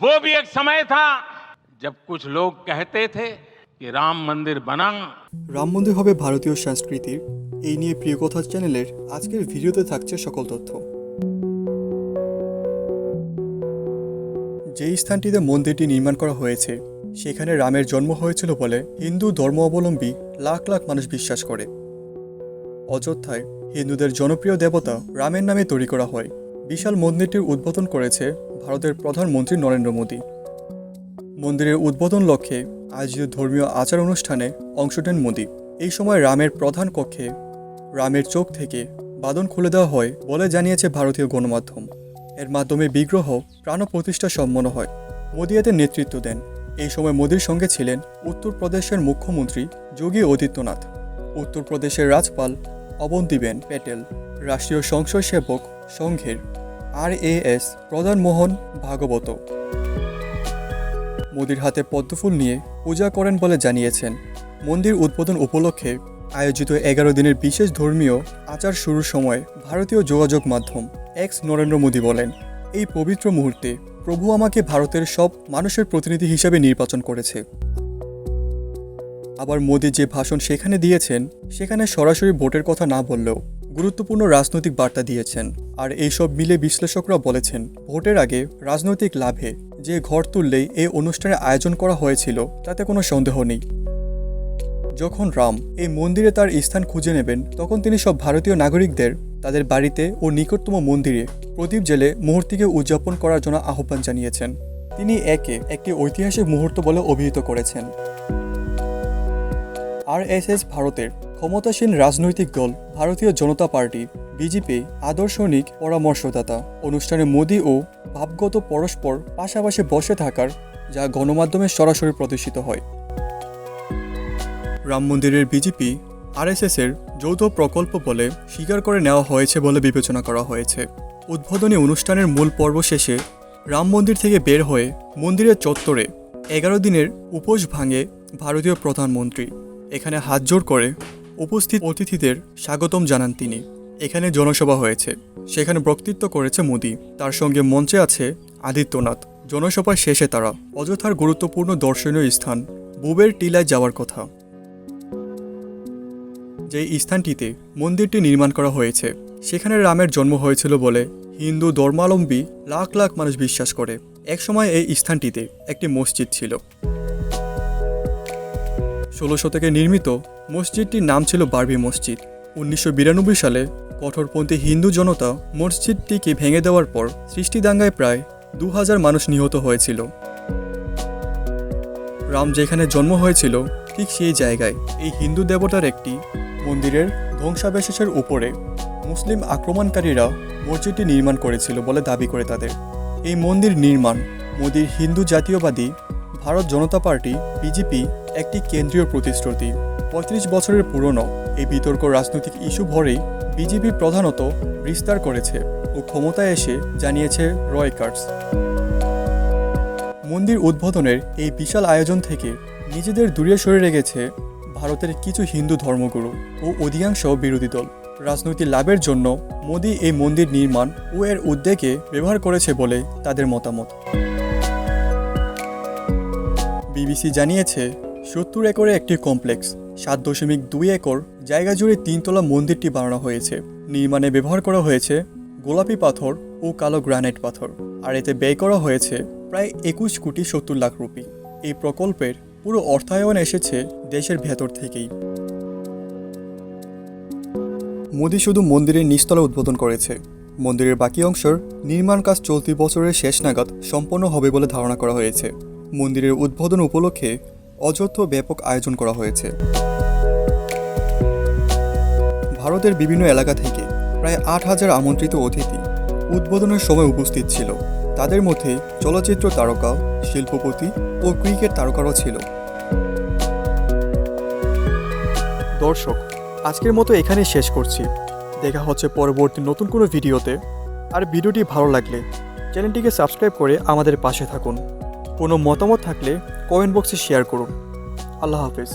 वो भी एक समय था जब कुछ लोग कहते थे कि राम मंदिर बना। রাম মন্দির হবে ভারতীয় সংস্কৃতির এই নিয়ে প্রিয় কথা চ্যানেলের আজকের ভিডিওতে থাকছে সকল তথ্য। যে স্থানটিতে মন্দিরটি নির্মাণ করা হয়েছে সেখানে রামের জন্ম হয়েছিল বলে হিন্দু ধর্মাবলম্বী লাখ লাখ মানুষ বিশ্বাস করে। অযোধ্যায় হিন্দুদের জনপ্রিয় দেবতা রামের নামে তৈরি করা হয়। বিশাল মন্দিরটির উদ্বোধন করেছে ভারতের প্রধানমন্ত্রী নরেন্দ্র মোদী। মন্দিরের উদ্বোধন লক্ষ্যে আয়োজিত ধর্মীয় আচার অনুষ্ঠানে অংশ নেন মোদী। এই সময় রামের প্রধান কক্ষে রামের চোখ থেকে বাঁধন খুলে দেওয়া হয় বলে জানিয়েছে ভারতীয় গণমাধ্যম। এর মাধ্যমে বিগ্রহ প্রাণ প্রতিষ্ঠা সম্পন্ন হয়। মোদী এতে নেতৃত্ব দেন। এই সময় মোদীর সঙ্গে ছিলেন উত্তরপ্রদেশের মুখ্যমন্ত্রী যোগী আদিত্যনাথ, উত্তরপ্রদেশের রাজ্যপাল অবন্তিবেন প্যাটেল, রাষ্ট্রীয় স্বয়ংসেবক সংঘের RAS প্রধান মোহন ভাগবত মোদীর হাতে পদ্মফুল নিয়ে পূজা করেন বলে জানিয়েছেন। মন্দির উদ্বোধন উপলক্ষে আয়োজিত 11 দিনের বিশেষ ধর্মীয় আচার শুরুর সময় ভারতীয় যোগাযোগ মাধ্যম X নরেন্দ্র মোদী বলেন, এই পবিত্র মুহূর্তে প্রভু আমাকে ভারতের সব মানুষের প্রতিনিধি হিসেবে নির্বাচন করেছে। আবার মোদী যে ভাষণ সেখানে দিয়েছেন সেখানে সরাসরি ভোটের কথা না বললেও গুরুত্বপূর্ণ রাজনৈতিক বার্তা দিয়েছেন। আর এইসব মিলে বিশ্লেষকরা বলেছেন ভোটের আগে রাজনৈতিক লাভে যে ঘর তুললেই এই অনুষ্ঠানের আয়োজন করা হয়েছিল তাতে কোনো সন্দেহ নেই। যখন রাম এই মন্দিরে তার স্থান খুঁজে নেবেন তখন তিনি সব ভারতীয় নাগরিকদের তাদের বাড়িতে ও নিকটতম মন্দিরে প্রদীপ জেলে মুহূর্তটিকে উদযাপন করার জন্য আহ্বান জানিয়েছেন। তিনি একে একটি ঐতিহাসিক মুহূর্ত বলে অভিহিত করেছেন। RSS ভারতের ক্ষমতাসীন রাজনৈতিক দল ভারতীয় জনতা পার্টি BJP আদর্শনিক পরামর্শদাতা। অনুষ্ঠানে মোদী ও ভাবগত পরস্পর পাশাপাশি বসে থাকার যা গণমাধ্যমে সরাসরি প্রদর্শিত হয়। রাম মন্দিরের BJP RSS এর যৌথ প্রকল্প বলে স্বীকার করে নেওয়া হয়েছে বলে বিবেচনা করা হয়েছে। উদ্বোধনী অনুষ্ঠানের মূল পর্ব শেষে রাম মন্দির থেকে বের হয়ে মন্দিরের চত্বরে 11 দিনের উপোস ভাঙে ভারতীয় প্রধানমন্ত্রী। এখানে হাত জোড় করে উপস্থিত অতিথিদের স্বাগতম জানান তিনি। এখানে জনসভা হয়েছে, সেখানে বক্তৃত্ব করেছে মোদী, তার সঙ্গে মঞ্চে আছে আদিত্যনাথ। জনসভার শেষে তারা অযোধ্যার গুরুত্বপূর্ণ দর্শনীয় স্থান বুবের টিলায় যাওয়ার কথা। যে স্থানটিতে মন্দিরটি নির্মাণ করা হয়েছে সেখানে রামের জন্ম হয়েছিল বলে হিন্দু ধর্মাবলম্বী লাখ লাখ মানুষ বিশ্বাস করে। একসময় এই স্থানটিতে একটি মসজিদ ছিল। 16 শতকে নির্মিত মসজিদটির নাম ছিল বারবি মসজিদ। 1992 সালে কঠোরপন্থী হিন্দু জনতা মসজিদটিকে ভেঙে দেওয়ার পর সৃষ্টি দাঙ্গায় প্রায় 2000 মানুষ নিহত হয়েছিল। রাম যেখানে জন্ম হয়েছিল ঠিক সেই জায়গায় এই হিন্দু দেবতার একটি মন্দিরের ধ্বংসাবশেষের উপরে মুসলিম আক্রমণকারীরা মসজিদটি নির্মাণ করেছিল বলে দাবি করে তাদের। এই মন্দির নির্মাণ মোদীর হিন্দু জাতীয়বাদী ভারত জনতা পার্টি BJP একটি কেন্দ্রীয় প্রতিশ্রুতি। 35 বছরের পুরনো এই বিতর্ক রাজনৈতিক ইস্যু ভরেই BJP প্রধানত বিস্তার করেছে ও ক্ষমতায় এসে জানিয়েছে রয়টার্স। মন্দির উদ্বোধনের এই বিশাল আয়োজন থেকে নিজেদের দূরে সরে রেখেছে ভারতের কিছু হিন্দু ধর্মগুরু ও অধিকাংশ বিরোধী দল। রাজনৈতিক লাভের জন্য মোদী এই মন্দির নির্মাণ ও এর উদ্যোগে ব্যবহার করেছে বলে তাদের মতামত। BBC জানিয়েছে 70 একরে একটি কমপ্লেক্স 7.2 একর জায়গা জুড়ে 3 তলা মন্দিরটি বানানো হয়েছে। নির্মাণে ব্যবহার করা হয়েছে গোলাপি পাথর ও কালো গ্রানাইট পাথর, আর এতে ব্যয় করা হয়েছে প্রায় 21 কোটি 70 লাখ রুপি। এই প্রকল্পের পুরো অর্থায়ন এসেছে দেশের ভেতর থেকেই। মোদী শুধু মন্দিরের নিচতলা উদ্বোধন করেছে। মন্দিরের বাকি অংশের নির্মাণ কাজ চলতি বছরের শেষ নাগাদ সম্পন্ন হবে বলে ধারণা করা হয়েছে। মন্দিরের উদ্বোধন উপলক্ষে অযোধ্যা ব্যাপক আয়োজন করা হয়েছে। ভারতের বিভিন্ন এলাকা থেকে প্রায় 8000 আমন্ত্রিত অতিথি উদ্বোধনের সময় উপস্থিত ছিল। তাদের মধ্যে চলচ্চিত্র তারকা, শিল্পপতি ও ক্রিকেট তারকারাও ছিল। দর্শক, আজকের মতো এখানেই শেষ করছি। দেখা হচ্ছে পরবর্তী নতুন কোনো ভিডিওতে। আর ভিডিওটি ভালো লাগলে চ্যানেলটিকে সাবস্ক্রাইব করে আমাদের পাশে থাকুন। কোনো মতামত থাকলে কমেন্ট বক্সে শেয়ার করুন। আল্লাহ হাফেজ।